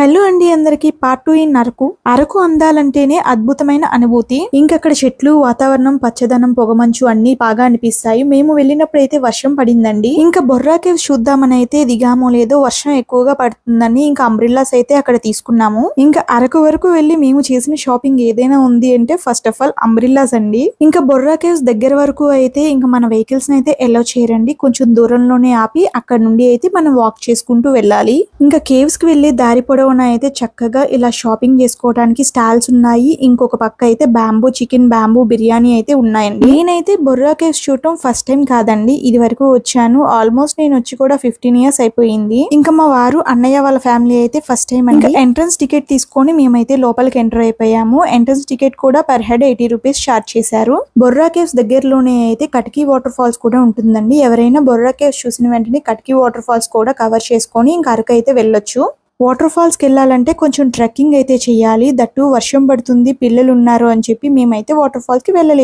Hello అండి అందరికి part 2 in Araku అందాలంటేనే అద్భుతమైన అనుభూతి. ఇంకా అక్కడ చెట్లు, వాతావరణం, పచ్చదనం, పొగమంచు అన్ని బాగా అనిపిస్తాయి. మేము వెళ్ళినప్పుడు అయితే వర్షం పడిందండి. ఇంకా బొర్రా కేవ్స్ చూద్దామని అయితే దిగామో లేదో వర్షం ఎక్కువగా పడుతుందని ఇంకా అంబ్రిల్లాస్ అయితే అక్కడ తీసుకున్నాము. ఇంకా అరకు వరకు వెళ్ళి మేము చేసిన షాపింగ్ ఏదైనా ఉంది అంటే ఫస్ట్ ఆఫ్ ఆల్ అంబ్రిల్లాస్ అండి. ఇంకా బొర్రా కేవ్స్ దగ్గర వరకు అయితే ఇంకా మన వెహికల్స్ అయితే ఎలో చేయరండి. కొంచెం దూరంలోనే ఆపి అక్కడ నుండి అయితే మనం వాక్ చేసుకుంటూ వెళ్ళాలి. ఇంకా కేవ్స్ కి వెళ్లే దారి పొడవునా అయితే చక్కగా ఇలా షాపింగ్ చేసుకోవడానికి స్టాల్స్ ఉన్నాయి. ఇంకొక పక్క అయితే బ్యాంబూ చికెన్, బ్యాంబూ బిర్యానీ అయితే ఉన్నాయండి. నేనైతే బొర్రా కేవ్స్ చూడటం ఫస్ట్ టైం కాదండి, ఇది వరకు వచ్చాను. ఆల్మోస్ట్ నేను వచ్చి కూడా 15 years అయిపోయింది. ఇంకా మా వారు, అన్నయ్య వాళ్ళ ఫ్యామిలీ అయితే ఫస్ట్ టైం అండి. ఎంట్రన్స్ టికెట్ తీసుకొని మేమైతే లోపలికి ఎంటర్ అయిపోయాము. ఎంట్రన్స్ టికెట్ కూడా పర్ హెడ్ 80 rupees చార్జ్ చేశారు. బొర్రా కేవ్స్ దగ్గరలోనే అయితే కట్కీ వాటర్ ఫాల్స్ కూడా ఉంటుందండి. ఎవరైనా బొర్రా కేవ్స్ చూసిన వెంటనే కట్కీ వాటర్ ఫాల్స్ కూడా కవర్ చేసుకొని ఇంకా అరకు అయితే వెళ్ళొచ్చు. వాటర్ ఫాల్స్ కి వెళ్ళాలంటే కొంచెం ట్రెక్కింగ్ అయితే చేయాలి. దట్టు వర్షం పడుతుంది, పిల్లలు ఉన్నారు అని చెప్పి మేమైతే వాటర్ ఫాల్స్ కి వెళ్ళలేదు.